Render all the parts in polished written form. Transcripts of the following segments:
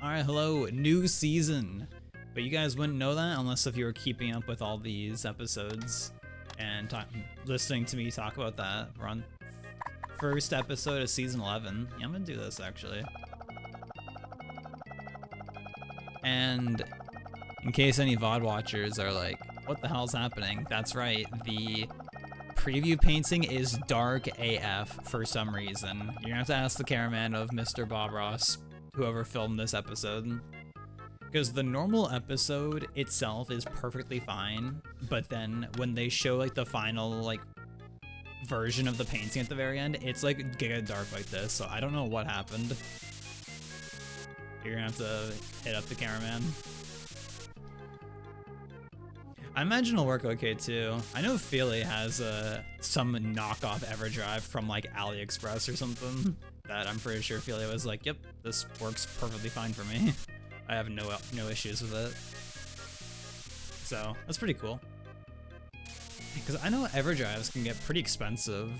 Alright, hello, new season. But you guys wouldn't know that unless if you were keeping up with all these episodes and listening to me talk about that. We're on first episode of season 11. Yeah, I'm gonna do this actually. And in case any VOD watchers are like, what the hell's happening? That's right, the preview painting is dark AF for some reason. You're gonna have to ask the cameraman of Mr. Bob Ross, whoever filmed this episode. Because the normal episode itself is perfectly fine, but then when they show like the final like version of the painting at the very end, it's like giga dark like this, so I don't know what happened. You're gonna have to hit up the cameraman. I imagine it'll work okay too. I know Feely has some knockoff EverDrive from like AliExpress or something that I'm pretty sure Feely was like, yep, this works perfectly fine for me. I have no issues with it. So that's pretty cool. Because I know EverDrives can get pretty expensive.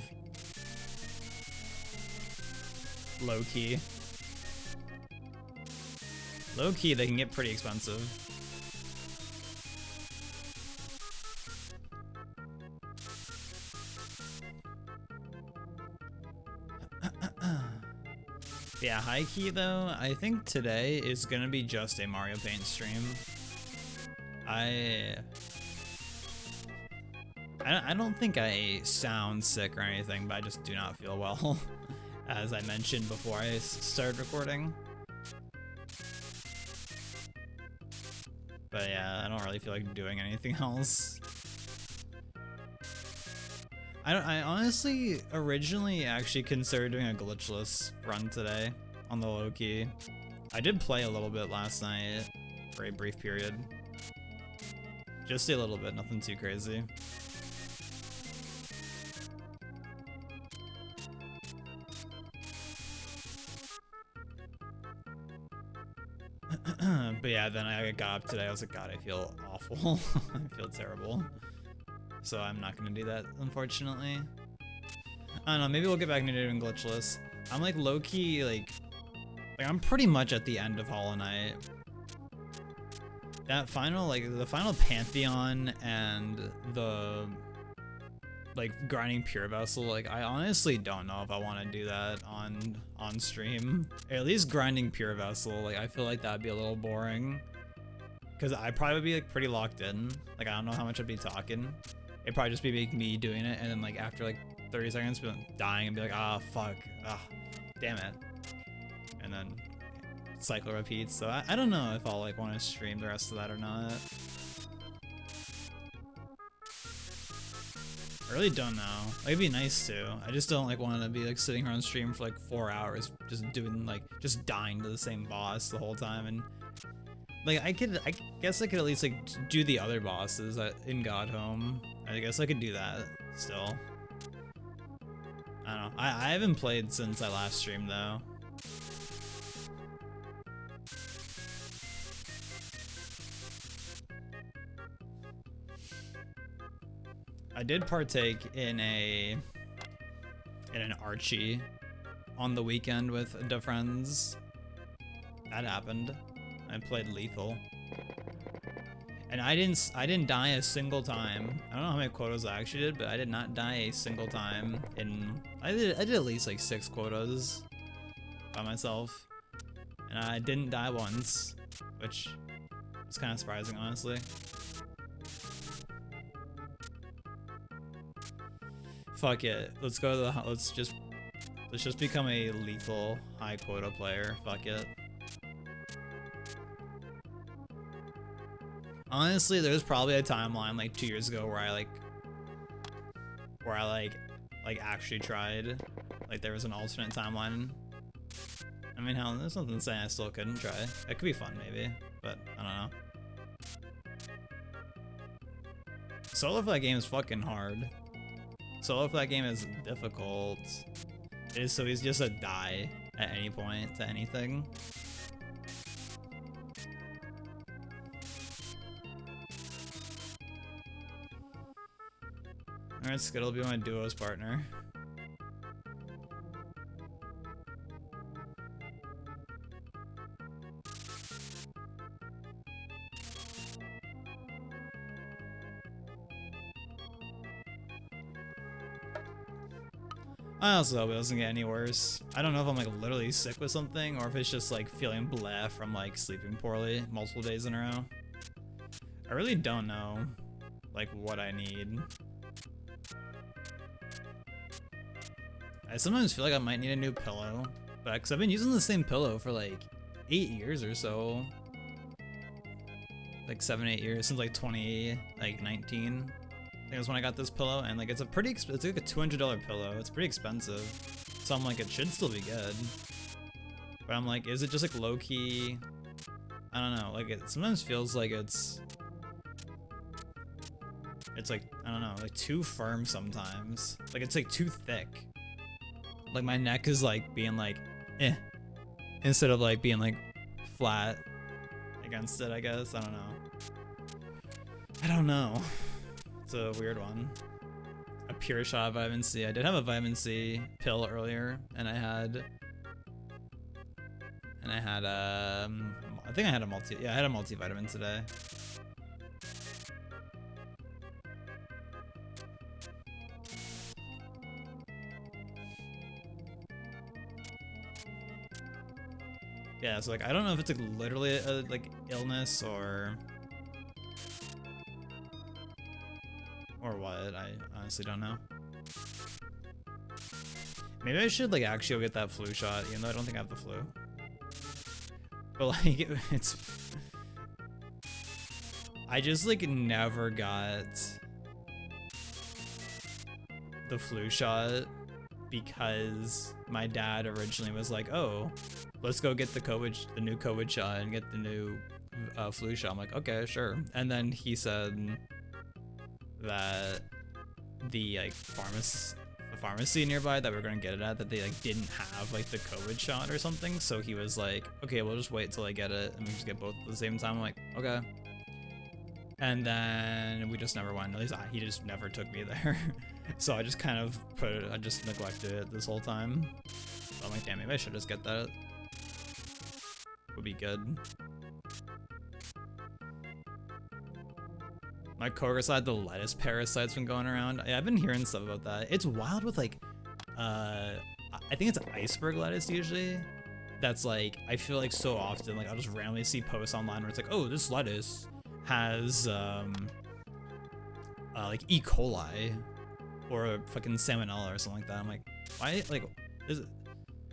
Low key. Low key, they can get pretty expensive. Yeah, high key though, I think today is gonna be just a Mario Paint stream. I don't think I sound sick or anything, but I just do not feel well, as I mentioned before I started recording. But yeah, I don't really feel like doing anything else. I honestly originally actually considered doing a glitchless run today on the low key. I did play a little bit last night for a brief period. Just a little bit, nothing too crazy. But yeah, then I got up today, I was like, God, I feel awful. I feel terrible. So I'm not gonna do that, unfortunately. I don't know, maybe we'll get back into doing glitchless. I'm like low-key, like I'm pretty much at the end of Hollow Knight. That final, like, the final Pantheon and the, like, grinding Pure Vessel, like, I honestly don't know if I want to do that on stream. Or at least grinding Pure Vessel, like, I feel like that'd be a little boring. Because I'd probably be, like, pretty locked in. Like, I don't know how much I'd be talking. It'd probably just be like me doing it, and then like after like 30 seconds, be like, dying and be like, ah, fuck, ah, damn it, and then cycle repeats. So I don't know if I'll like want to stream the rest of that or not. I really don't know. Like, it'd be nice to. I just don't like want to be like sitting around stream for like 4 hours, just doing like just dying to the same boss the whole time. And like I guess I could at least like do the other bosses in God Home. I guess I could do that still. I don't know. I haven't played since I last streamed though. I did partake in an Archie on the weekend with the friends. That happened. I played Lethal. And I didn't die a single time. I don't know how many quotas I actually did, but I did not die a single time I did at least like 6 quotas by myself. And I didn't die once, which is kind of surprising, honestly. Fuck it. Let's go to the let's just become a lethal high quota player. Fuck it. Honestly, there's probably a timeline like 2 years ago where I actually tried. Like there was an alternate timeline. I mean, hell, there's nothing saying I still couldn't try. It could be fun maybe, but I don't know. Solo for that game is fucking hard. Solo for that game is difficult. It is so easy just to die at any point to anything. Alright, Skittle will be my duo's partner. I also hope it doesn't get any worse. I don't know if I'm like literally sick with something or if it's just like feeling bleh from like sleeping poorly multiple days in a row. I really don't know like what I need. I sometimes feel like I might need a new pillow, but because I've been using the same pillow for like 8 years or so. Like 7, 8 years since like 2019. I think that's when I got this pillow, and like it's a pretty it's like a $200 pillow. It's pretty expensive, so I'm like it should still be good. But I'm like, is it just like low key? I don't know. Like it sometimes feels like it's like I don't know, like too firm sometimes. Like it's like too thick. Like my neck is like being like, eh, instead of like being like flat against it. I guess I don't know. I don't know. It's a weird one. A pure shot of vitamin C. I did have a vitamin C pill earlier, and I think I had a multivitamin today. Yeah, so like I don't know if it's like literally a like illness or what. I honestly don't know. Maybe I should like actually go get that flu shot, even though I don't think I have the flu. But like it's I just like never got the flu shot because my dad originally was like, oh, let's go get the new COVID shot and get the new flu shot. I'm like, okay, sure. And then he said that the like pharmacy nearby that we're gonna get it at, that they like didn't have like the COVID shot or something. So he was like, okay, we'll just wait till I get it and we just get both at the same time. I'm like, okay. And then we just never went. At least he just never took me there. So I just kind of I just neglected it this whole time. So I'm like, damn, maybe I should just get that. Would be good. My coworkers had the lettuce parasite's been going around. Yeah, I've been hearing stuff about that. It's wild with like, I think it's iceberg lettuce usually. That's like, I feel like so often, like I'll just randomly see posts online where it's like, oh, this lettuce has like E. coli or fucking salmonella or something like that. I'm like, why? Like, is it?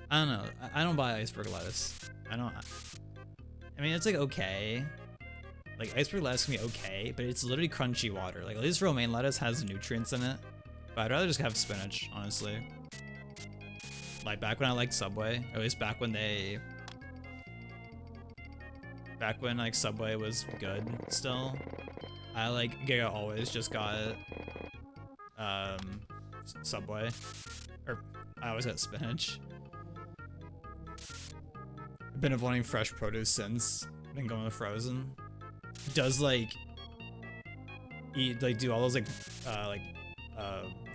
I don't know. I don't buy iceberg lettuce. I mean, it's like okay. Like iceberg lettuce can be okay, but it's literally crunchy water. Like at least romaine lettuce has nutrients in it. But I'd rather just have spinach, honestly. Like back when I liked Subway, or at least back when like Subway was good still, I like always just got Subway, or I always got spinach. I've been avoiding fresh produce since. Been going with frozen. Does like do all those like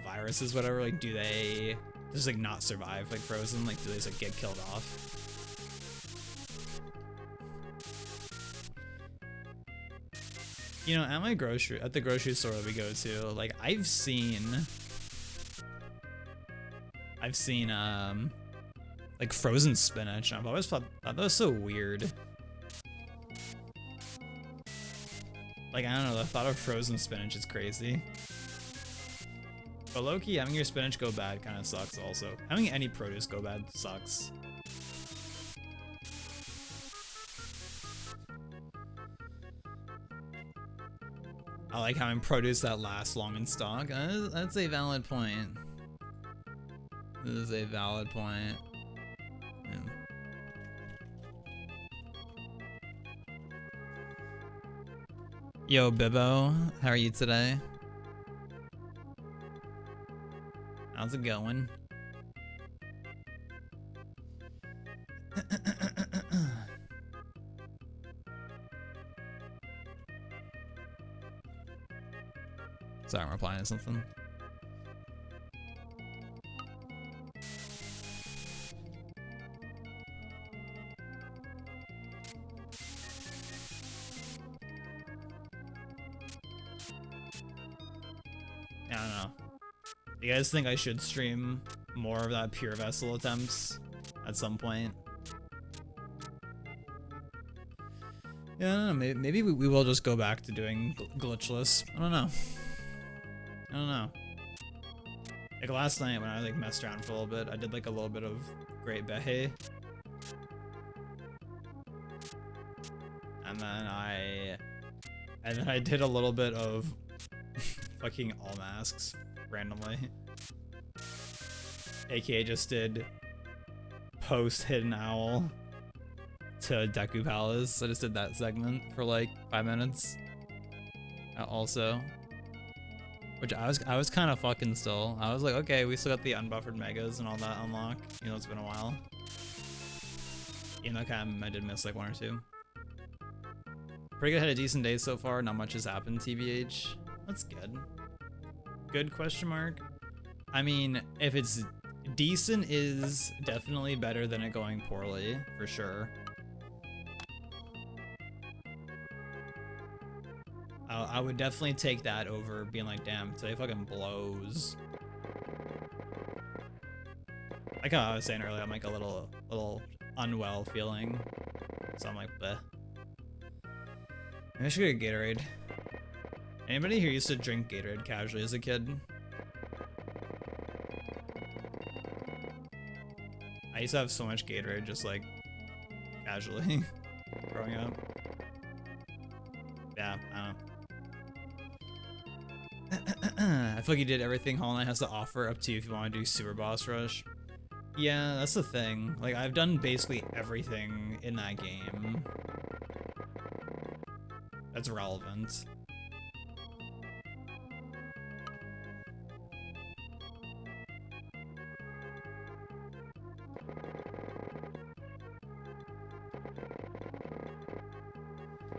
viruses, whatever, like do they just like not survive like frozen? Like do they just like get killed off? You know, at the grocery store that we go to, like I've seen like frozen spinach. I've always thought that was so weird. Like, I don't know, the thought of frozen spinach is crazy. But low-key, having your spinach go bad kind of sucks also. Having any produce go bad sucks. I like having produce that lasts long in stock. That's a valid point. This is a valid point. Yeah. Yo, Bibbo, how are you today? How's it going? Sorry, I'm replying to something. I don't know. You guys think I should stream more of that pure vessel attempts at some point. Yeah, I don't know, maybe we will just go back to doing glitchless. I don't know. I don't know. Like last night when I like messed around for a little bit, I did like a little bit of Great Behe. And then I did a little bit of fucking all masks randomly. AKA just did post Hidden Owl to Deku Palace. I just did that segment for like 5 minutes. Also, which I was kind of fucking still. I was like, okay, we still got the unbuffered megas and all that unlocked. You know, it's been a while. Even though I did miss like 1 or 2. Pretty good, had a decent day so far. Not much has happened, TBH. That's good. Good question mark? I mean, if it's decent is definitely better than it going poorly, for sure. I would definitely take that over being like, damn, today fucking blows. Like how I was saying earlier, I'm like a little unwell feeling. So I'm like, bleh. Maybe I should get a Gatorade. Anybody here used to drink Gatorade casually as a kid? I used to have so much Gatorade just like casually growing up. Yeah, I don't know. I feel like you did everything Hollow Knight has to offer up to you if you want to do Super Boss Rush. Yeah, that's the thing. Like, I've done basically everything in that game that's relevant.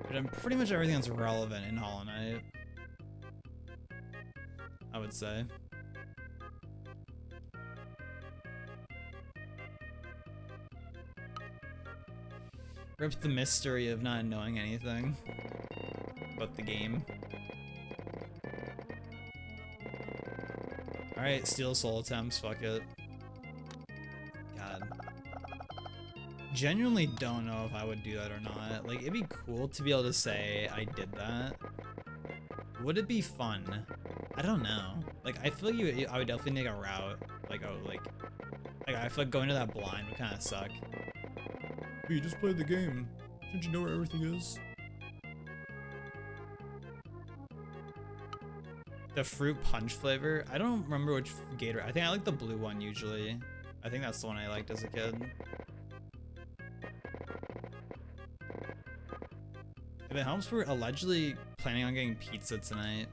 But I'm pretty much everything that's relevant in Hollow Knight, I would say. Rip the mystery of not knowing anything about the game. Alright, steal soul attempts, fuck it. God. Genuinely don't know if I would do that or not. Like, it'd be cool to be able to say I did that. Would it be fun? I don't know. Like, I feel like I would definitely make a route. Like, oh, like I feel like going to that blind would kind of suck. You just played the game. Shouldn't you know where everything is? The fruit punch flavor? I don't remember which Gator. I think I like the blue one usually. I think that's the one I liked as a kid. If it helps, we're allegedly planning on getting pizza tonight.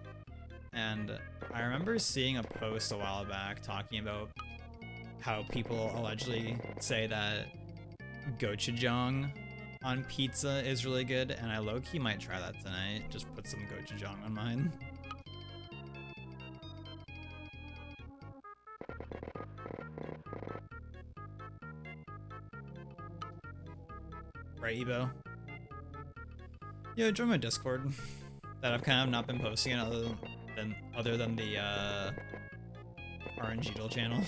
And I remember seeing a post a while back talking about how people allegedly say that gochujang on pizza is really good, and I low-key might try that tonight. Just put some gochujang on mine. Right, Ebo? Yo, join my Discord. That I've kind of not been posting it other than the RNG Doll channel.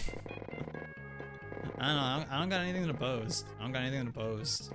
I don't know. I don't got anything to post. I don't got anything to post.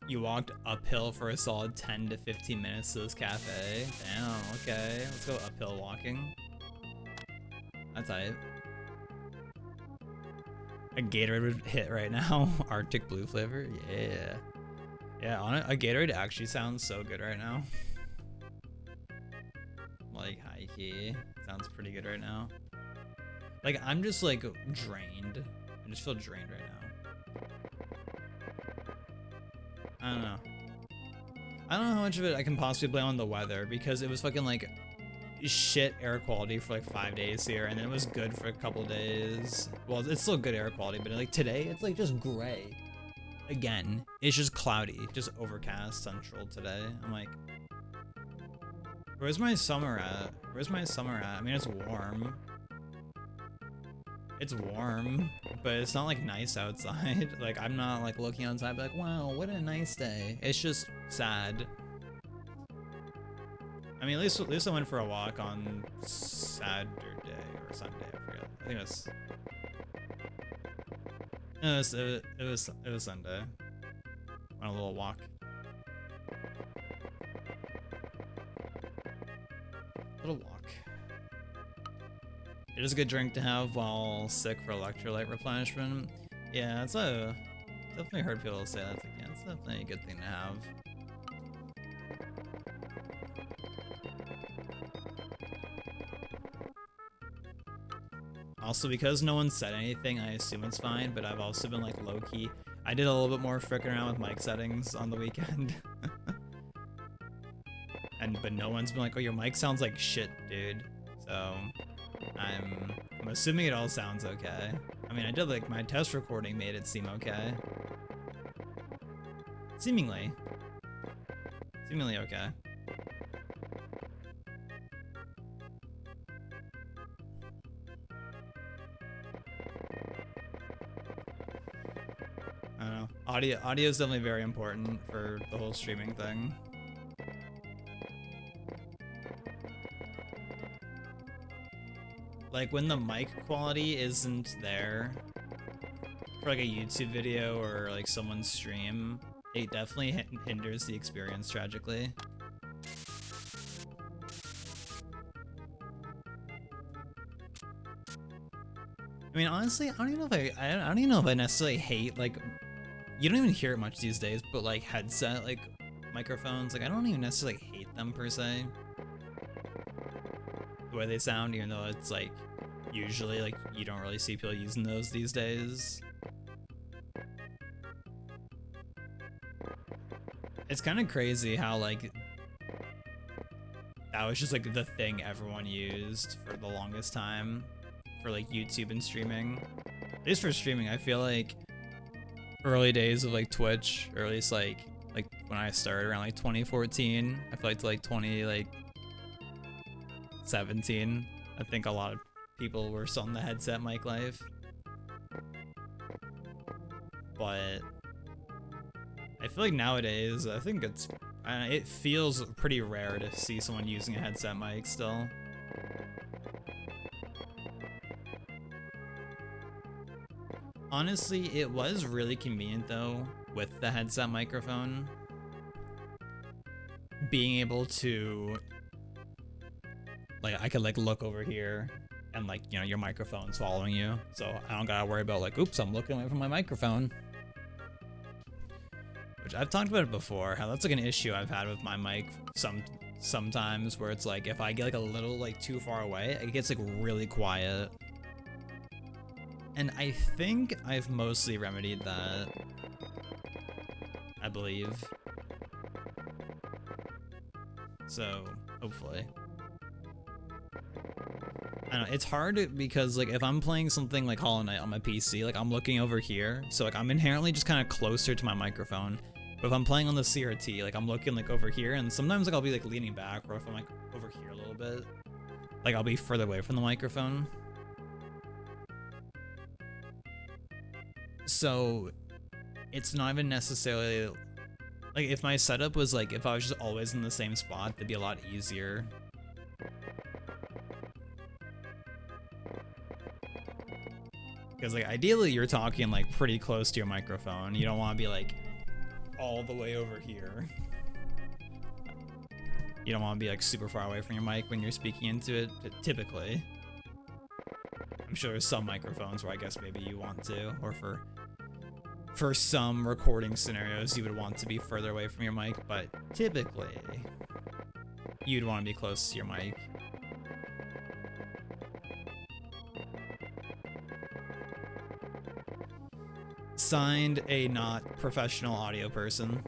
You walked uphill for a solid 10 to 15 minutes to this cafe. Damn, okay. Let's go uphill walking. That's hype. A Gatorade would hit right now. Arctic blue flavor. Yeah. Yeah, a Gatorade actually sounds so good right now. Like, high key. Sounds pretty good right now. Like, I'm just like drained. I just feel drained right now. I don't know. I don't know how much of it I can possibly blame on the weather, because it was fucking like shit air quality for like 5 days here, and then it was good for a couple days. Well, it's still good air quality, but like today it's like just gray. Again, it's just cloudy, just overcast, central today. I'm like, where's my summer at? Where's my summer at? I mean, it's warm. It's warm, but it's not like nice outside. Like, I'm not like looking outside like, wow, what a nice day. It's just sad. I mean, at least I went for a walk on Saturday or Sunday. I forget. I think it was Sunday. Went a little walk. Little walk. It is a good drink to have while sick for electrolyte replenishment. Yeah, definitely heard people say that. Yeah, it's definitely a good thing to have. Also, because no one said anything, I assume it's fine, but I've also been like low-key. I did a little bit more fricking around with mic settings on the weekend. But no one's been like, oh, your mic sounds like shit, dude. So I'm assuming it all sounds okay. I mean, I did like my test recording made it seem okay. Seemingly okay. I don't know. Audio is definitely very important for the whole streaming thing. Like when the mic quality isn't there for like a YouTube video or like someone's stream, it definitely hinders the experience tragically. I mean, honestly, I don't even know if I necessarily hate, like, you don't even hear it much these days, but like headset like microphones, like I don't even necessarily hate them per se. The way they sound, even though it's like usually like you don't really see people using those these days. It's kind of crazy how like that was just like the thing everyone used for the longest time for like YouTube and streaming. At least for streaming, I feel like early days of like Twitch, or at least like when I started around like 2014, I feel like 2017, I think a lot of people were still in the headset mic life. But I feel like nowadays, I think it feels pretty rare to see someone using a headset mic still. Honestly, it was really convenient though with the headset microphone. Being able to, like, I could like look over here and like, you know, your microphone's following you. So I don't gotta worry about like, oops, I'm looking away from my microphone. Which I've talked about it before, how that's like an issue I've had with my mic sometimes, where it's like if I get like a little like too far away, it gets like really quiet. And I think I've mostly remedied that, I believe. So, hopefully. I don't know, it's hard because like if I'm playing something like Hollow Knight on my PC, like I'm looking over here, so like I'm inherently just kind of closer to my microphone. But if I'm playing on the CRT, like I'm looking like over here, and sometimes like I'll be like leaning back, or if I'm like over here a little bit, like I'll be further away from the microphone. So it's not even necessarily like if my setup was like if I was just always in the same spot, that'd be a lot easier. Because like ideally you're talking like pretty close to your microphone. You don't want to be like all the way over here. You don't want to be like super far away from your mic when you're speaking into it, typically. I'm sure there's some microphones where I guess maybe you want to, or for some recording scenarios you would want to be further away from your mic, but typically you'd want to be close to your mic. Signed, a not professional audio person.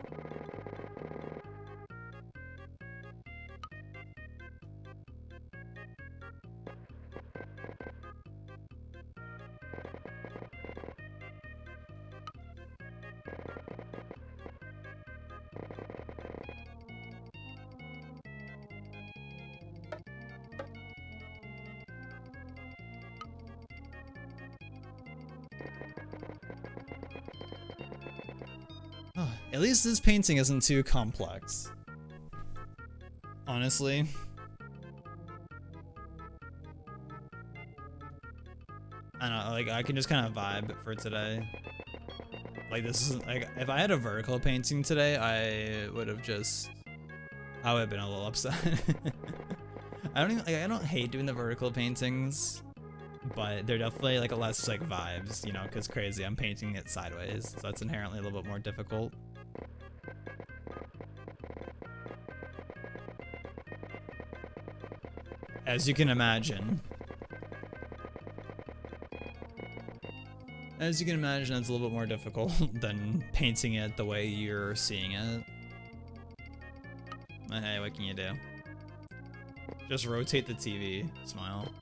At least this painting isn't too complex. Honestly. I don't know, like, I can just kind of vibe for today. Like, this is, like, if I had a vertical painting today, I would have been a little upset. I don't hate doing the vertical paintings, but they're definitely, like, less, like, vibes, you know, because crazy, I'm painting it sideways, so that's inherently a little bit more difficult. As you can imagine. As you can imagine, it's a little bit more difficult than painting it the way you're seeing it. But hey, what can you do? Just rotate the TV. Smile.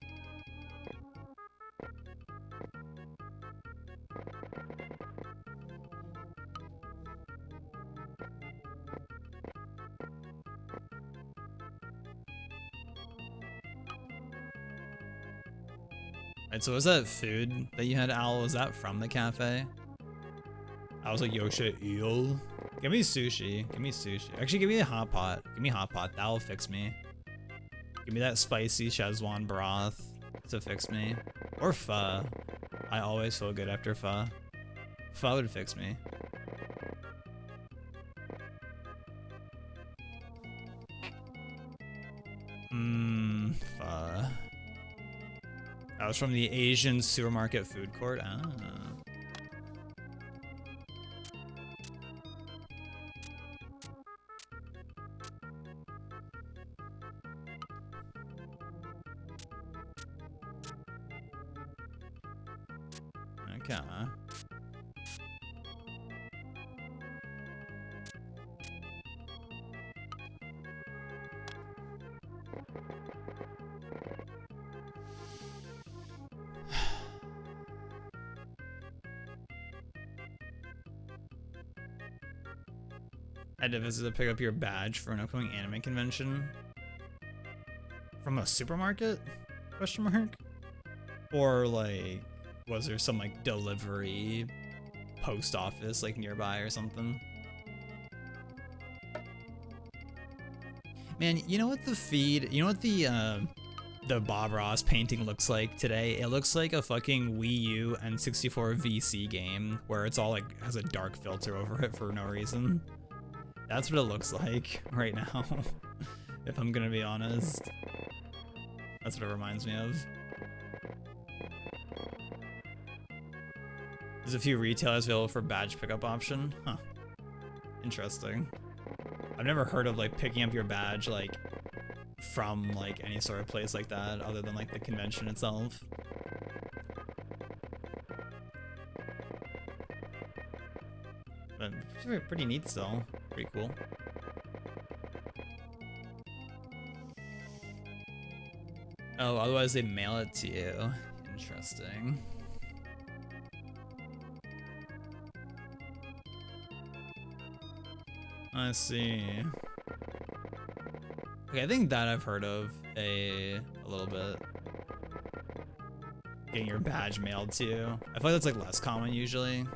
Alright, so was that food that you had, Al? Was that from the cafe? I was like, yo, shit, eel. Give me sushi. Give me sushi. Actually, give me a hot pot. Give me a hot pot. That'll fix me. Give me that spicy Szechuan broth to fix me. Or pho. I always feel good after pho. Pho would fix me. Pho. That was from the Asian supermarket food court. Ah. Okay. I had to visit to pick up your badge for an upcoming anime convention. From a supermarket? Question mark? Or like, was there some like delivery post office like nearby or something? Man, you know what the Bob Ross painting looks like today? It looks like a fucking Wii U and 64 VC game where it's all like has a dark filter over it for no reason. That's what it looks like right now, if I'm gonna be honest. That's what it reminds me of. There's a few retailers available for badge pickup option. Huh. Interesting. I've never heard of like picking up your badge like from like any sort of place like that other than like the convention itself. But it's pretty neat still. Pretty cool. Oh, otherwise they mail it to you. Interesting. I see. Okay, I think that I've heard of a little bit. Getting your badge mailed to you. I feel like that's like less common usually.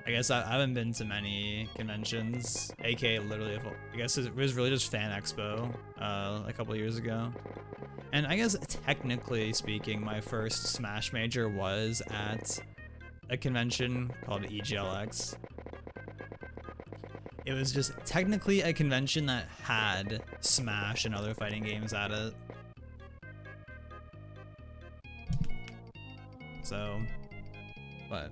I guess I haven't been to many conventions, aka literally, I guess it was really just Fan Expo a couple of years ago. And I guess technically speaking, my first Smash Major was at a convention called EGLX. It was just technically a convention that had Smash and other fighting games at it. So, but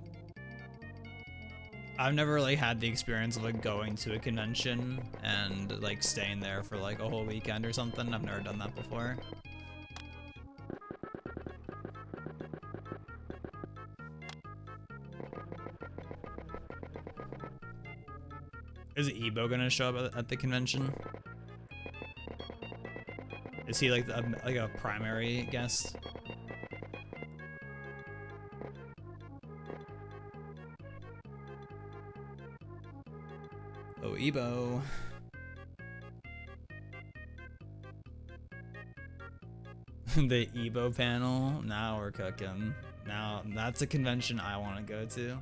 I've never really had the experience of like going to a convention and like staying there for like a whole weekend or something. I've never done that before. Is Ebo gonna show up at the convention? Is he like a primary guest? Oh, Ebo. The Ebo panel. Now we're cooking. Now that's a convention I want to go to.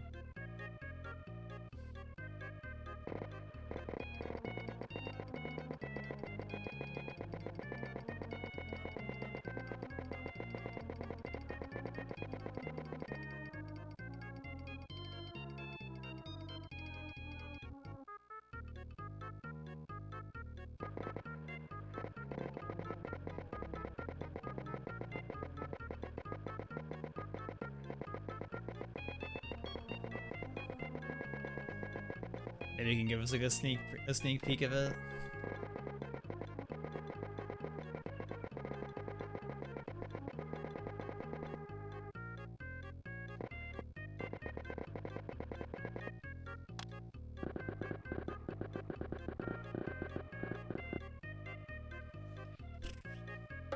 Maybe you can give us like a sneak peek of it.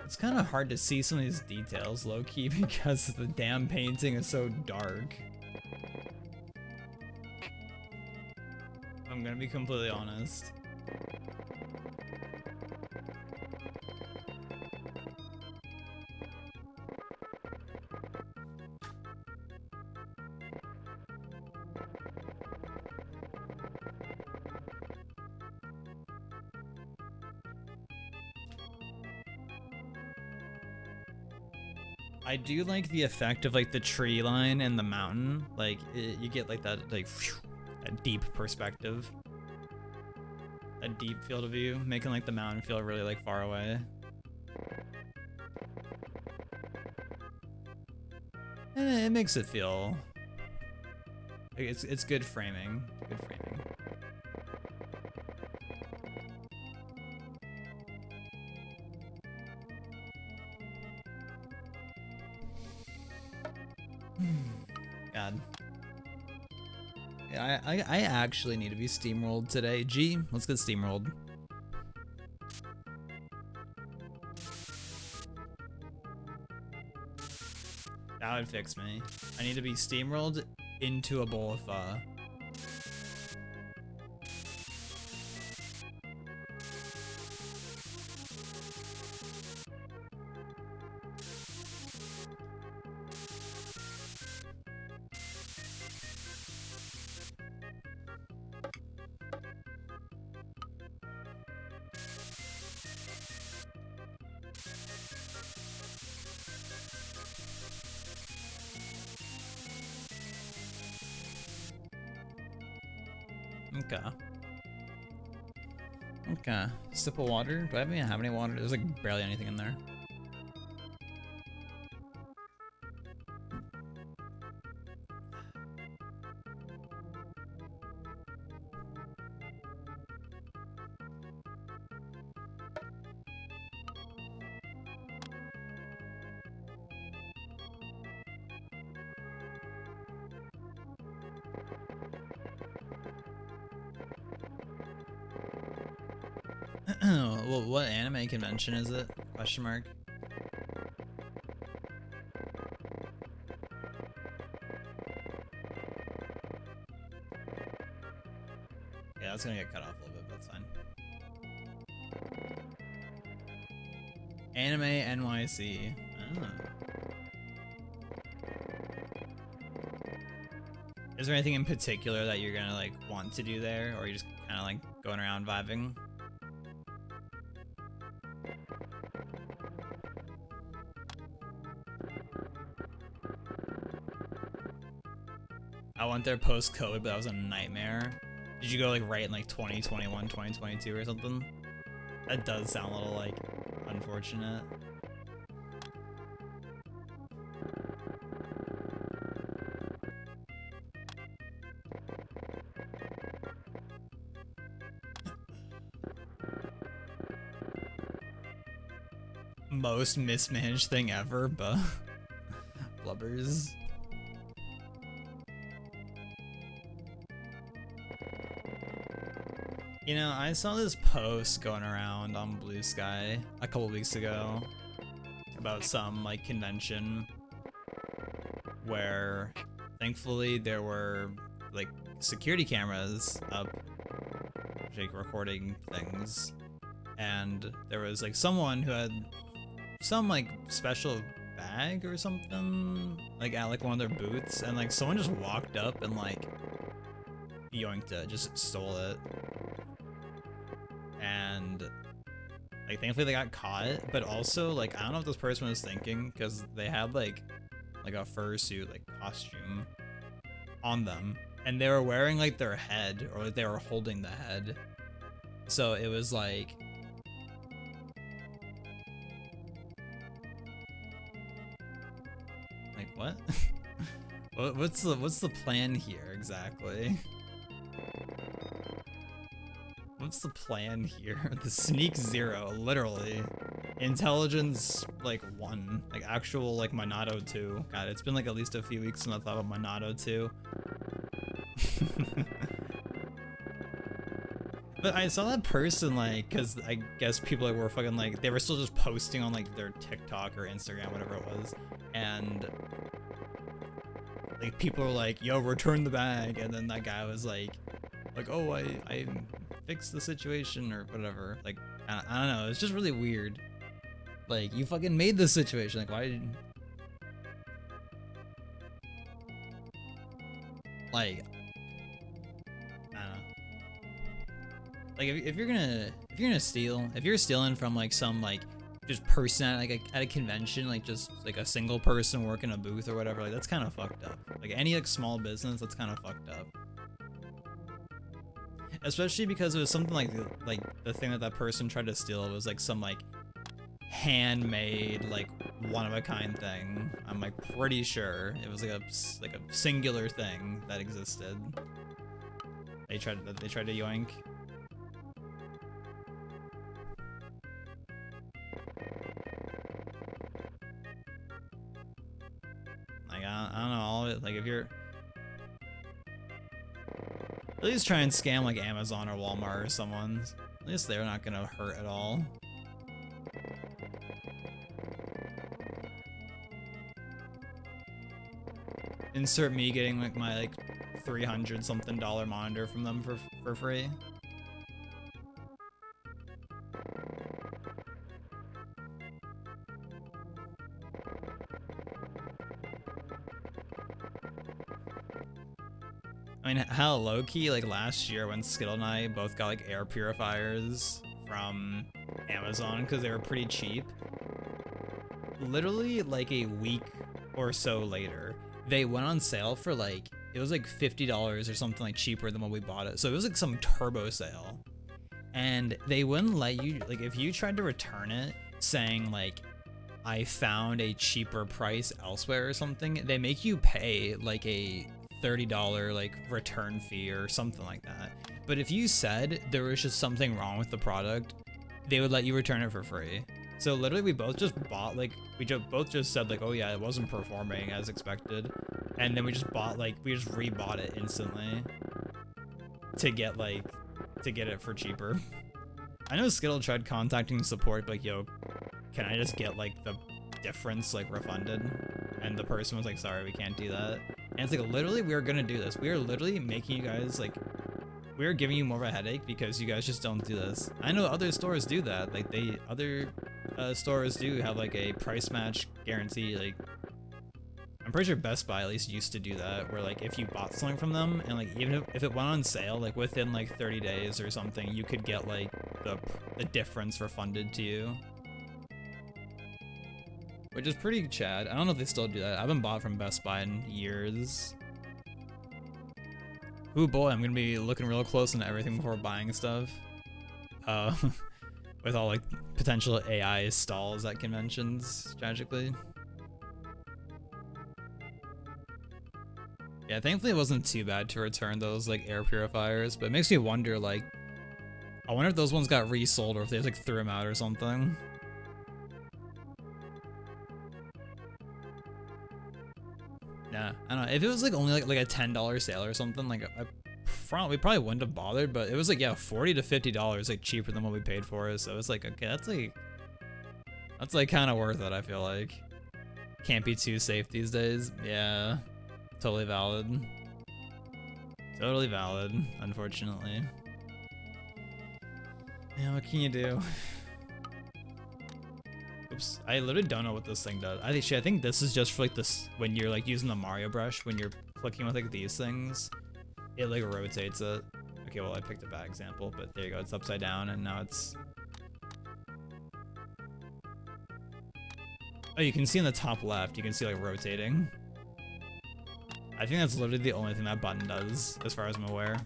It's kind of hard to see some of these details low-key because the damn painting is so dark. I'm gonna be completely honest. I do like the effect of like the tree line and the mountain. Like you get like that like a deep perspective, a deep field of view, making like the mountain feel really like far away. And it makes it feel like it's good framing. Good framing. God. Yeah, I actually need to be steamrolled today. G, let's get steamrolled. That would fix me. I need to be steamrolled into a bowl of pho. Okay. Okay. Sip of water. Do I even have any water? There's like barely anything in there. Well, what anime convention is it? Question mark. Yeah, that's gonna get cut off a little bit, but that's fine. Anime NYC. Oh. Is there anything in particular that you're gonna like want to do there, or are you just kind of like going around vibing? I went there post-COVID, but that was a nightmare. Did you go like right in like 2021, 2022 or something? That does sound a little like unfortunate. Most mismanaged thing ever, but blubbers. You know, I saw this post going around on Blue Sky a couple weeks ago about some like convention where thankfully there were like security cameras up like recording things, and there was like someone who had some like special bag or something like at like one of their booths, and like someone just walked up and like yoinked it, just stole it. And like thankfully they got caught, but also like I don't know what this person was thinking, because they had like a fursuit like costume on them, and they were wearing like their head, or like they were holding the head, so it was like what? What's the plan here exactly? what's the plan here? The sneak 0, literally. Intelligence, like 1. Like actual, like Monado 2. God, it's been like at least a few weeks since I thought of Monado 2. But I saw that person, like, because I guess people like, were fucking, like, they were still just posting on, like, their TikTok or Instagram, whatever it was. And, like, people were like, yo, return the bag. And then that guy was like, oh, I fixed the situation or whatever. Like, I don't know. It's just really weird. Like, you fucking made this situation. Like, why did... Like... Like if you're gonna steal, if you're stealing from like some like just person at like at a convention, like just like a single person working a booth or whatever, like that's kind of fucked up. Like any like small business, that's kind of fucked up. Especially because it was something like the thing that person tried to steal was like some like handmade like one of a kind thing. I'm like pretty sure it was like a singular thing that existed. They tried to yoink. I don't know, all of it, like if you're at least try and scam like Amazon or Walmart or someone. At least they're not gonna hurt at all. Insert me getting like my like $300 something monitor from them for free. I mean, hell, low-key, like last year when Skittle and I both got like air purifiers from Amazon because they were pretty cheap. Literally like a week or so later, they went on sale for like, it was like $50 or something like cheaper than when we bought it. So it was like some turbo sale. And they wouldn't let you, like if you tried to return it saying like, I found a cheaper price elsewhere or something, they make you pay like a $30 like return fee or something like that. But if you said there was just something wrong with the product, they would let you return it for free. So literally we both just bought like, both just said like, oh yeah, it wasn't performing as expected. And then we just bought like, we just rebought it instantly to get it for cheaper. I know Skittle tried contacting support, like, yo, can I just get like the difference like refunded? And the person was like, sorry, we can't do that. And it's like, literally, we are gonna do this. We are literally making you guys like, we are giving you more of a headache because you guys just don't do this. I know other stores do that. Like other stores do have like a price match guarantee. Like, I'm pretty sure Best Buy at least used to do that, where like if you bought something from them and like even if it went on sale, like within like 30 days or something, you could get like the difference refunded to you. Which is pretty chad. I don't know if they still do that. I haven't bought from Best Buy in years. Ooh boy, I'm gonna be looking real close into everything before buying stuff. With all like potential AI stalls at conventions, tragically. Yeah, thankfully it wasn't too bad to return those like air purifiers, but it makes me wonder like, I wonder if those ones got resold or if they like threw them out or something. Yeah, I don't know. If it was like only like a $10 sale or something, like we probably wouldn't have bothered. But it was like, yeah, $40 to $50 like cheaper than what we paid for it. So it's like, okay, that's like kind of worth it. I feel like can't be too safe these days. Yeah, totally valid. Totally valid. Unfortunately. Yeah, what can you do? Oops, I literally don't know what this thing does. I think this is just for like this, when you're like using the Mario brush, when you're clicking with like these things, it like rotates it. Okay, well I picked a bad example, but there you go, it's upside down and now it's... Oh, you can see in the top left, you can see like rotating. I think that's literally the only thing that button does, as far as I'm aware.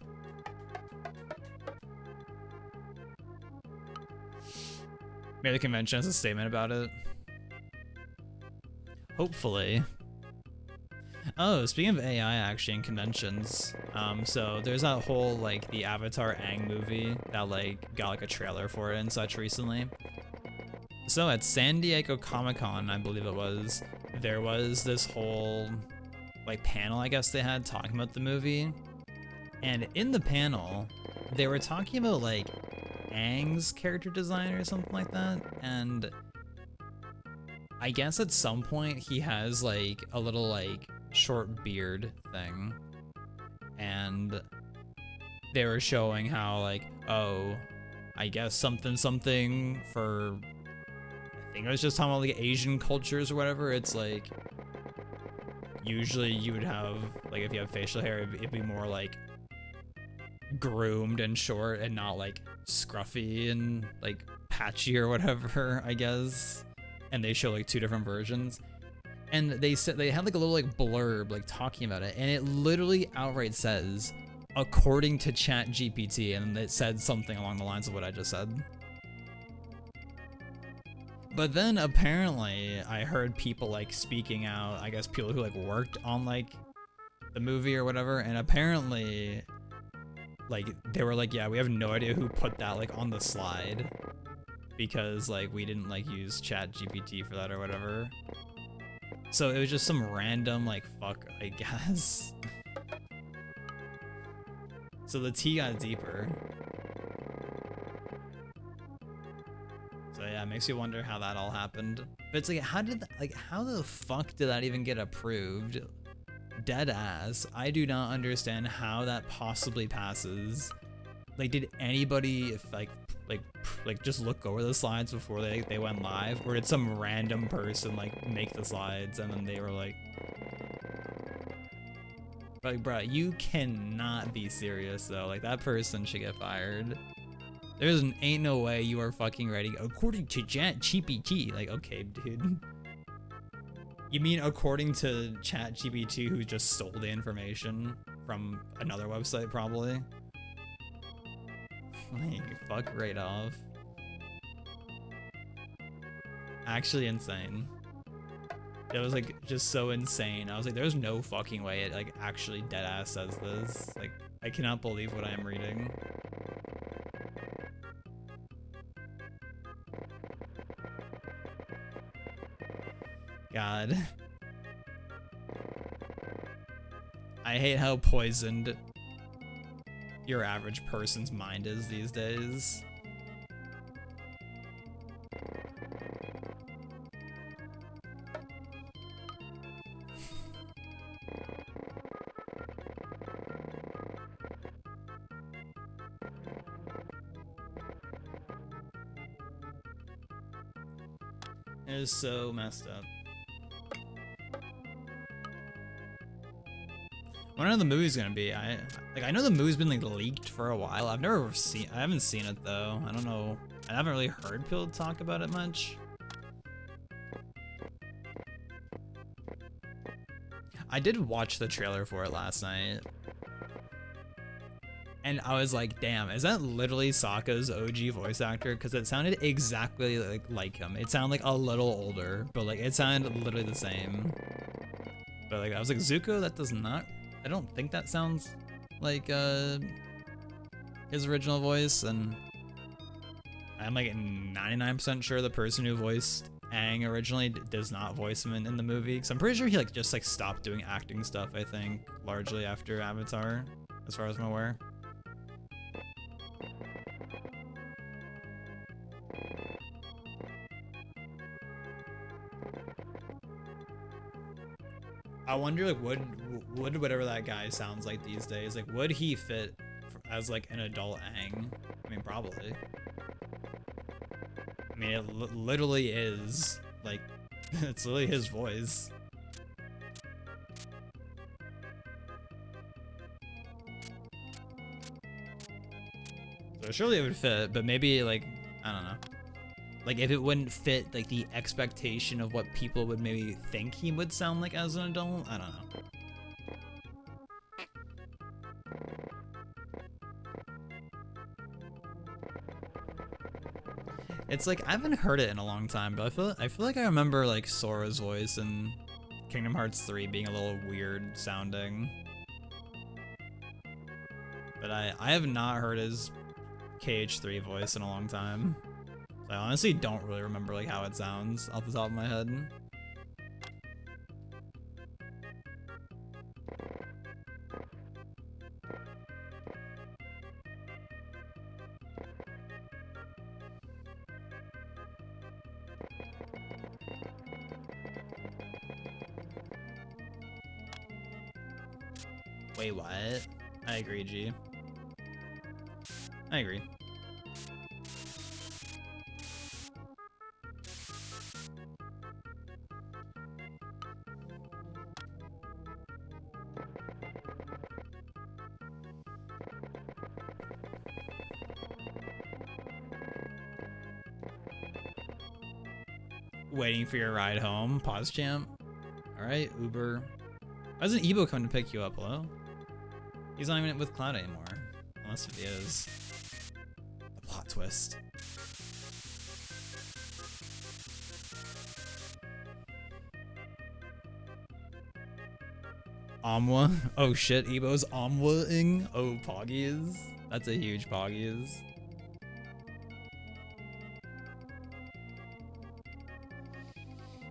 Maybe the convention has a statement about it. Hopefully. Oh, speaking of AI, actually, in conventions, so there's that whole, like, the Avatar Aang movie that, like, got, like, a trailer for it and such recently. So at San Diego Comic-Con, I believe it was, there was this whole, like, panel, I guess they had, talking about the movie. And in the panel, they were talking about, like, Aang's character design or something like that, and I guess at some point he has, like, a little, like, short beard thing, and they were showing how, like, oh, I guess something for, I think it was just talking about, like, Asian cultures or whatever. It's like, usually you would have, like, if you have facial hair, it'd be more, like, groomed and short and not, like, scruffy and, like, patchy or whatever, I guess. And they show, like, two different versions. And they said they had, like, a little, like, blurb, like, talking about it, and it literally outright says, according to ChatGPT, and it said something along the lines of what I just said. But then apparently I heard people, like, speaking out, I guess people who, like, worked on, like, the movie or whatever, and apparently, like, they were like, yeah, we have no idea who put that, like, on the slide, because, like, we didn't, like, use ChatGPT for that or whatever. So it was just some random, like, fuck, I guess. So the tea got deeper. So yeah, it makes you wonder how that all happened. But it's like, how the fuck did that even get approved? Dead ass. I do not understand how that possibly passes. Like, did anybody, like just look over the slides before they went live, or did some random person, like, make the slides and then they were like, bruh, you cannot be serious though. Like, that person should get fired. Ain't no way you are fucking ready according to ChatGPT. Like, okay, dude. You mean according to ChatGPT, who just stole the information from another website, probably? Like, fuck right off. Actually insane. It was, like, just so insane. I was like, there's no fucking way it, like, actually deadass says this. Like, I cannot believe what I am reading. God. I hate how poisoned your average person's mind is these days. It is so messed up. When are the movies gonna be? I know the movie's been, like, leaked for a while. I haven't seen it though. I don't know. I haven't really heard people talk about it much. I did watch the trailer for it last night. And I was like, damn, is that literally Sokka's OG voice actor? Because it sounded exactly like him. It sounded, like, a little older, but, like, it sounded literally the same. But, like, I was like, Zuko, that does not... I don't think that sounds like his original voice, and I'm, like, 99% sure the person who voiced Aang originally does not voice him in the movie, because I'm pretty sure he, like, just, like, stopped doing acting stuff, I think, largely after Avatar, as far as I'm aware. I wonder, like, would whatever that guy sounds like these days, like, would he fit as, like, an adult Aang? I mean, probably. I mean, it literally is, like, it's literally his voice. So surely it would fit, but maybe, like, I don't know. Like, if it wouldn't fit, like, the expectation of what people would maybe think he would sound like as an adult, I don't know. It's like, I haven't heard it in a long time, but I feel like I remember, like, Sora's voice in Kingdom Hearts 3 being a little weird sounding. But I have not heard his KH3 voice in a long time. I honestly don't really remember like how it sounds off the top of my head. Wait, what? I agree, G. I agree. Waiting for your ride home. Pause champ. Alright, Uber. Why doesn't Ebo come to pick you up? Hello? He's not even with Cloud anymore. Unless if he is. The plot twist. Omwa? Oh shit, Ebo's Omwa-ing? Oh, Poggies? That's a huge Poggies.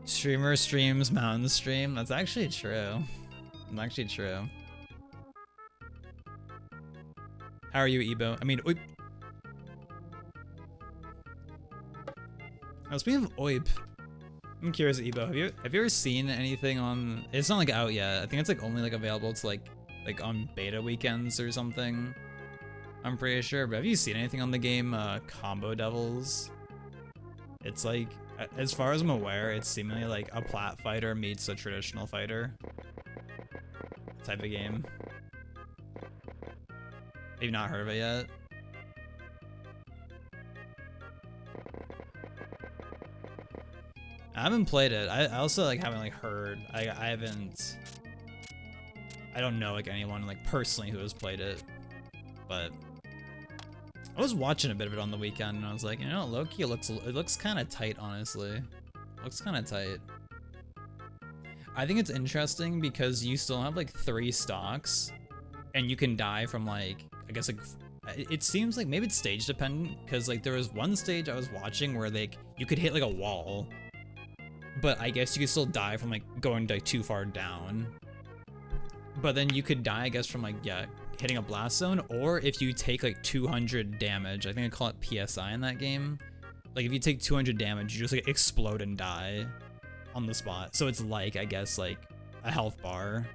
Streamer streams mountain stream. That's actually true. That's actually true. How are you, Ebo? I mean, oip. Oh, speaking of oip, I'm curious, Ebo. Have you ever seen anything on? It's not like out yet. I think it's like only like available to like on beta weekends or something. I'm pretty sure. But have you seen anything on the game Combo Devils? It's like, as far as I'm aware, it's seemingly like a plat fighter meets a traditional fighter type of game. Have you not heard of it yet? I haven't played it. I also like haven't like heard. I don't know like anyone like personally who has played it, but I was watching a bit of it on the weekend and I was like, you know, low-key it looks kind of tight, honestly. Looks kind of tight. I think it's interesting because you still have like 3 stocks and you can die from like, I guess like, it seems like maybe it's stage dependent because like there was one stage I was watching where like you could hit like a wall, but I guess you could still die from like going like too far down. But then you could die, I guess, from like, yeah, hitting a blast zone, or if you take like 200 damage. I think I call it PSI in that game. Like if you take 200 damage, you just like explode and die on the spot. So it's like, I guess, like a health bar.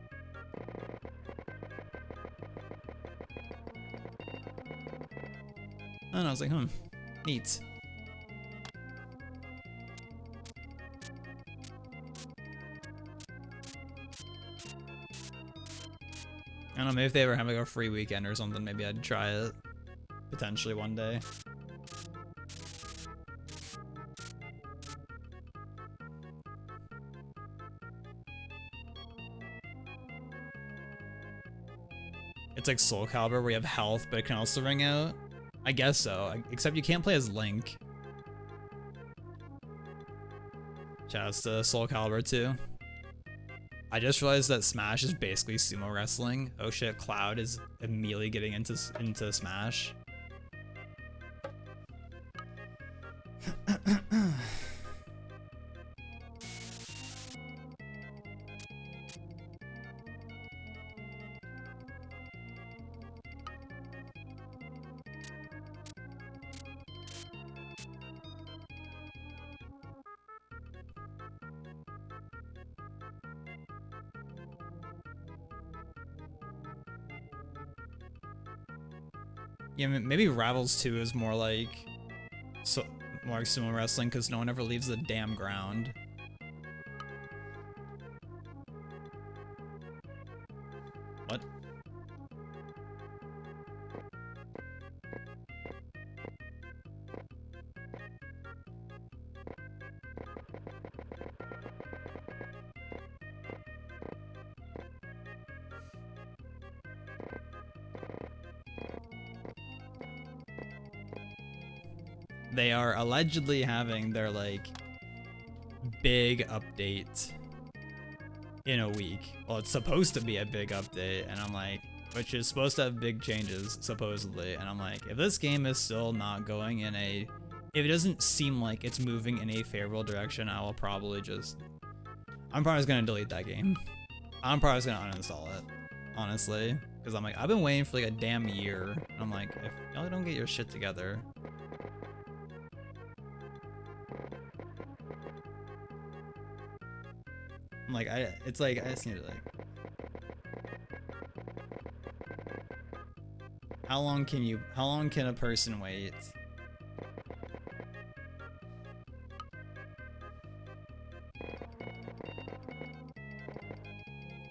And I was like, neat. I don't know, maybe if they ever have like a free weekend or something, maybe I'd try it. Potentially one day. It's like Soul Calibur where you have health, but it can also ring out. I guess so, except you can't play as Link. Shouts to Soul Calibur 2. I just realized that Smash is basically sumo wrestling. Oh shit, Cloud is immediately getting into Smash. Yeah, maybe Ravels 2 is more like sumo wrestling because no one ever leaves the damn ground. What? They are allegedly having their like big update in a week. Well, it's supposed to be a big update, and I'm like, which is supposed to have big changes, supposedly. And I'm like, if this game is still not going in a, if it doesn't seem like it's moving in a favorable direction, I will probably just, I'm probably just gonna delete that game. I'm probably just gonna uninstall it, honestly. Because I'm like, I've been waiting for like a damn year. And I'm like, if y'all don't get your shit together. I'm like, it's like, I just need to like, how long can a person wait?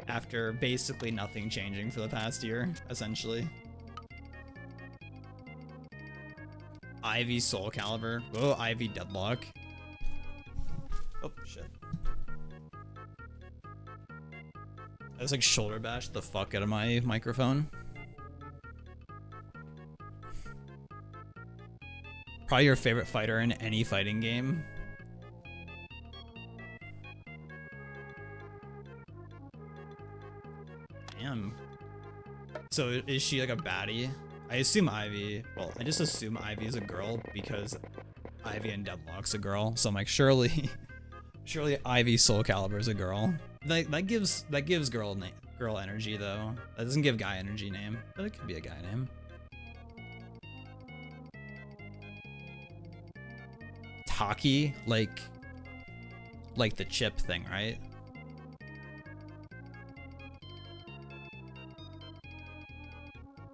After basically nothing changing for the past year, essentially. Ivy Soul Calibur. Oh, Ivy Deadlock. Oh, shit. I just like shoulder bashed the fuck out of my microphone. Probably your favorite fighter in any fighting game. Damn. So is she like a baddie? I assume Ivy, well, I just assume Ivy is a girl because Ivy in Deadlock's a girl. So I'm like, surely Ivy Soul Calibur is a girl. That gives girl energy though. That doesn't give guy energy name, but it could be a guy name. Taki, like the chip thing, right?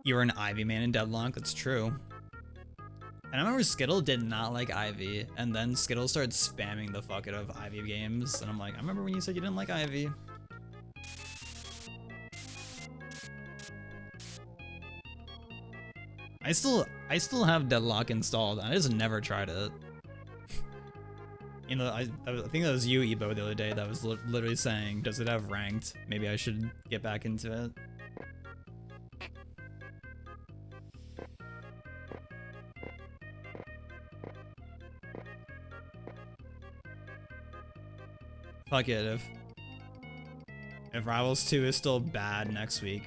You were an Ivy man in Deadlock, that's true. And I remember Skittle did not like Ivy, and then Skittle started spamming the fuck out of Ivy games, and I'm like, I remember when you said you didn't like Ivy. I still have Deadlock installed, and I just never tried it. You know, I think that was you, Ebo, the other day that was literally saying, does it have ranked? Maybe I should get back into it. Fuck it, if Rivals 2 is still bad next week,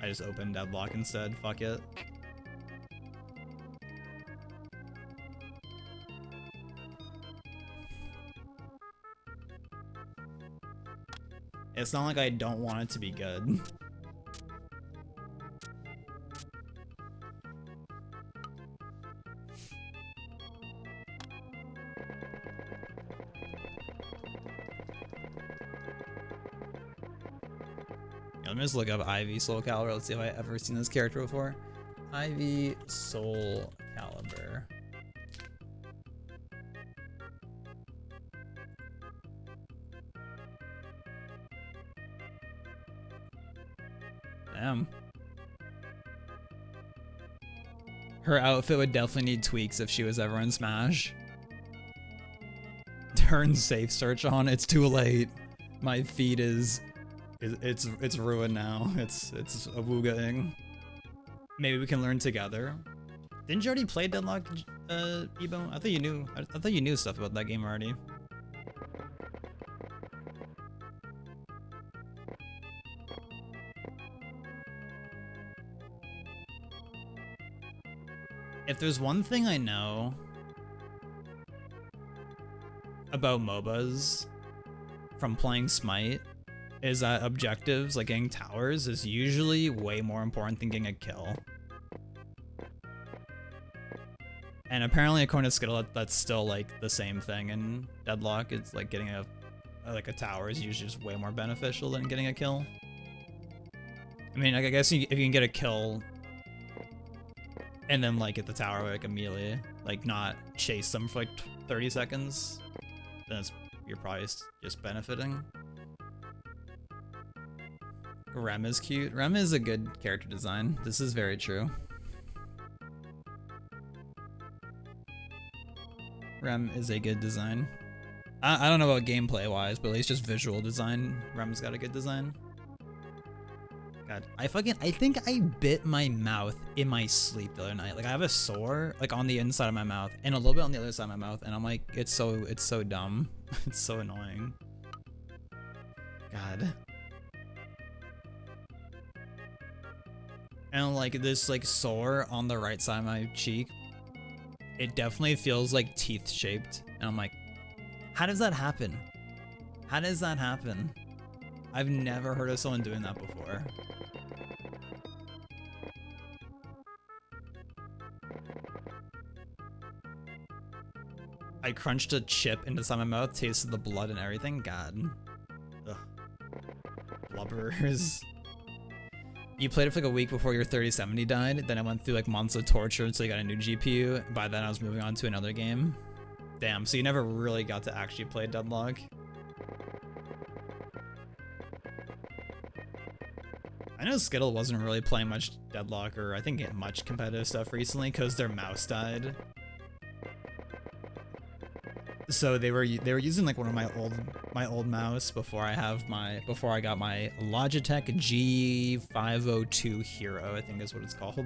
I just open Deadlock instead. Fuck it. It's not like I don't want it to be good. Let me just look up Ivy Soul Calibur. Let's see if I've ever seen this character before. Ivy Soul Calibur. Damn. Her outfit would definitely need tweaks if she was ever in Smash. Turn safe search on. It's too late. My feed is... It's ruined now. It's a wooga-ing. Maybe we can learn together. Didn't you already play Deadlock, Ebo? I thought you knew. I thought you knew stuff about that game already. If there's one thing I know about MOBAs from playing Smite, is that objectives, like getting towers, is usually way more important than getting a kill. And apparently, according to Skittle, that's still like the same thing in Deadlock. It's like getting a tower is usually just way more beneficial than getting a kill. I mean, like, I guess if you can get a kill and then like get the tower like immediately, like not chase them for like 30 seconds, then you're probably just benefiting. Rem is cute. Rem is a good character design. This is very true. Rem is a good design. I don't know about gameplay wise, but at least just visual design, Rem's got a good design. God, I think I bit my mouth in my sleep the other night. Like I have a sore like on the inside of my mouth and a little bit on the other side of my mouth, and I'm like, it's so dumb. It's so annoying. God. And like this like sore on the right side of my cheek, it definitely feels like teeth shaped. And I'm like, how does that happen? How does that happen? I've never heard of someone doing that before. I crunched a chip into some of my mouth, tasted the blood and everything. God. Ugh. Blubbers. You played it for like a week before your 3070 died, then I went through like months of torture until you got a new GPU. By then I was moving on to another game. Damn, so you never really got to actually play Deadlock. I know Skittle wasn't really playing much Deadlock or I think much competitive stuff recently because their mouse died. So they were using like one of my old mouse before I got my Logitech G502 Hero, I think is what it's called.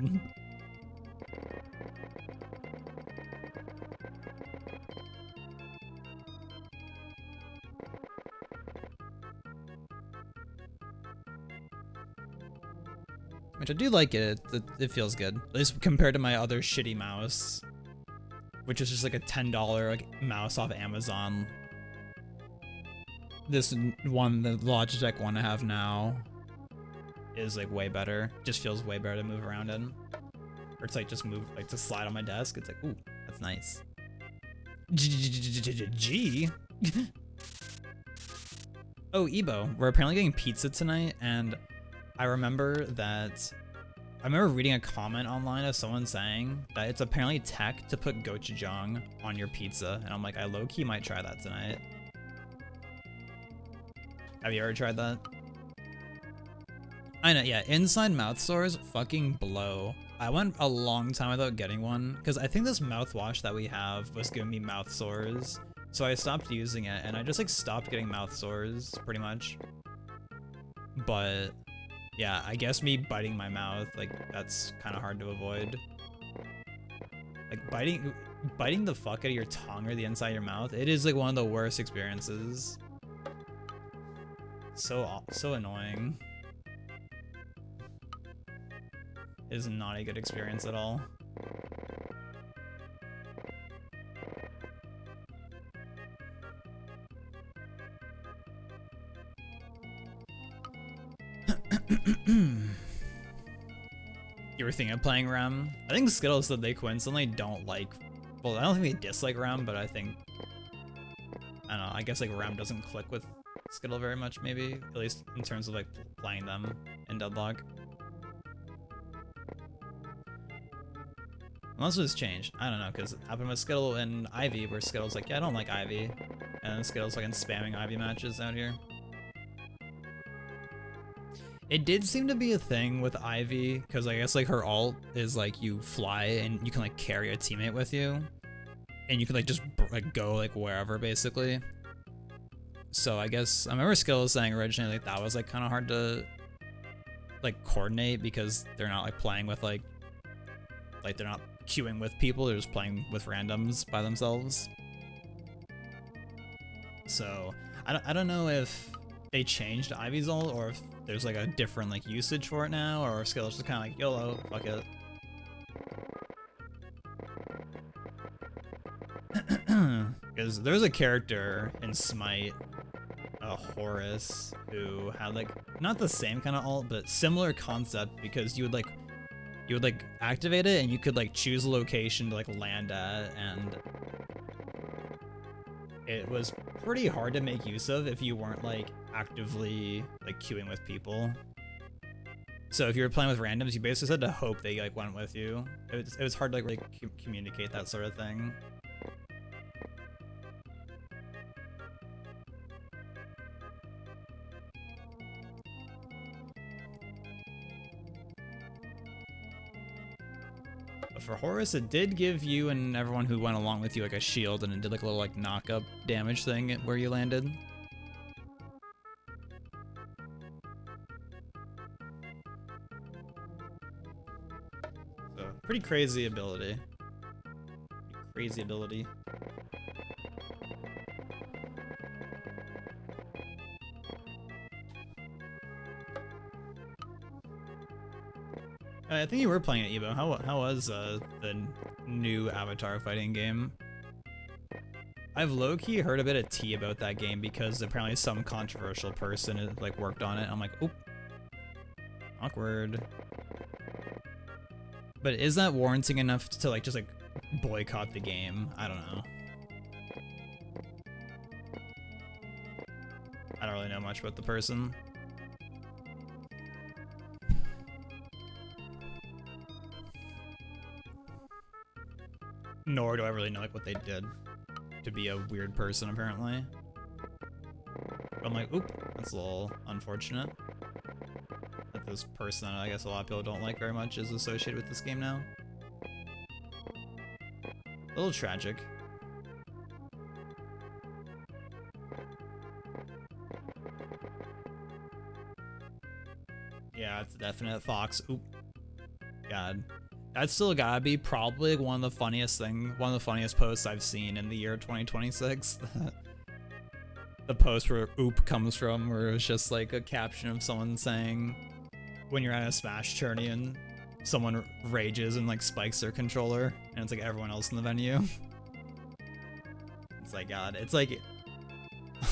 Which I do like it. It feels good. At least compared to my other shitty mouse, which is just like a $10 like mouse off Amazon. This one, the Logitech one I have now, is like way better. Just feels way better to move around in. Or it's like just move, like to slide on my desk. It's like, ooh, that's nice. G. Oh, Ebo, we're apparently getting pizza tonight, and I remember reading a comment online of someone saying that it's apparently tech to put gochujang on your pizza, and I'm like, I low-key might try that tonight. Have you ever tried that? I know, yeah, inside mouth sores fucking blow. I went a long time without getting one, because I think this mouthwash that we have was giving me mouth sores, so I stopped using it, and I just like stopped getting mouth sores, pretty much. But yeah, I guess me biting my mouth, like, that's kind of hard to avoid. Like, biting the fuck out of your tongue or the inside of your mouth, it is like one of the worst experiences. So annoying. It is not a good experience at all. You were thinking of playing Rem? I think Skittles said they coincidentally don't like... Well, I don't think they dislike Rem, but I think... I don't know, I guess like Rem doesn't click with Skittle very much, maybe? At least in terms of like playing them in Deadlock. Unless it's changed. I don't know, because it happened with Skittle and Ivy, where Skittle's like, yeah, I don't like Ivy. And then Skittle's like in spamming Ivy matches out here. It did seem to be a thing with Ivy, because I guess like her ult is like you fly and you can like carry a teammate with you. And you can like just like go like wherever basically. So I guess, I remember Skittle was saying originally like that was like kind of hard to like coordinate because they're not like playing with like they're not queuing with people, they're just playing with randoms by themselves. So I don't know if they changed Ivy's ult or if there's like a different like usage for it now, or if Skittle's just kind of like YOLO, fuck it. Because there's a character in Smite, Horus, who had like not the same kind of ult, but similar concept, because you would like activate it and you could like choose a location to like land at, and it was pretty hard to make use of if you weren't like actively like queuing with people. So if you were playing with randoms, you basically had to hope they like went with you. It was hard to like really communicate that sort of thing. But for Horus, it did give you and everyone who went along with you like a shield, and it did like a little like knock-up damage thing where you landed. So, pretty crazy ability. Crazy ability. I think you were playing it, Ebo. How was the new Avatar fighting game? I've low-key heard a bit of tea about that game because apparently some controversial person like worked on it. I'm like, oop, awkward. But is that warranting enough to like just like boycott the game? I don't know. I don't really know much about the person. Nor do I really know like what they did to be a weird person, apparently. But I'm like, oop, that's a little unfortunate. That this person that I guess a lot of people don't like very much is associated with this game now. A little tragic. Yeah, it's a definite Fox. Oop. God. That's still gotta be probably one of the funniest posts I've seen in the year 2026. The post where oop comes from, where it's just like a caption of someone saying, when you're at a Smash tourney and someone rages and like spikes their controller, and it's like everyone else in the venue. It's like, God, it's like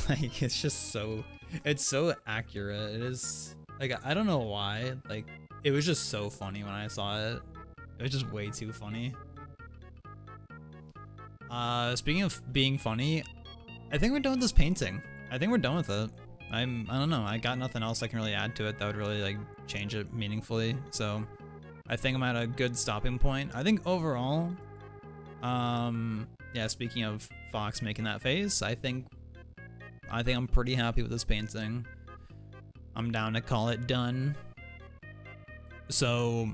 it's just so, it's so accurate. It is, like, I don't know why, like, it was just so funny when I saw it. It was just way too funny. Speaking of being funny, I think we're done with this painting. I think we're done with it. I don't know, I got nothing else I can really add to it that would really like change it meaningfully. So I think I'm at a good stopping point. I think overall, yeah, speaking of Fox making that face, I think I'm pretty happy with this painting. I'm down to call it done. So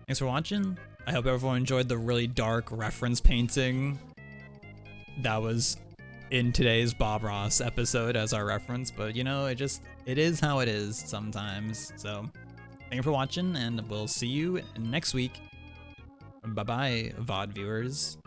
thanks for watching. I hope everyone enjoyed the really dark reference painting that was in today's Bob Ross episode as our reference, but you know, it is how it is sometimes. So thank you for watching, and we'll see you next week. Bye bye, VOD viewers.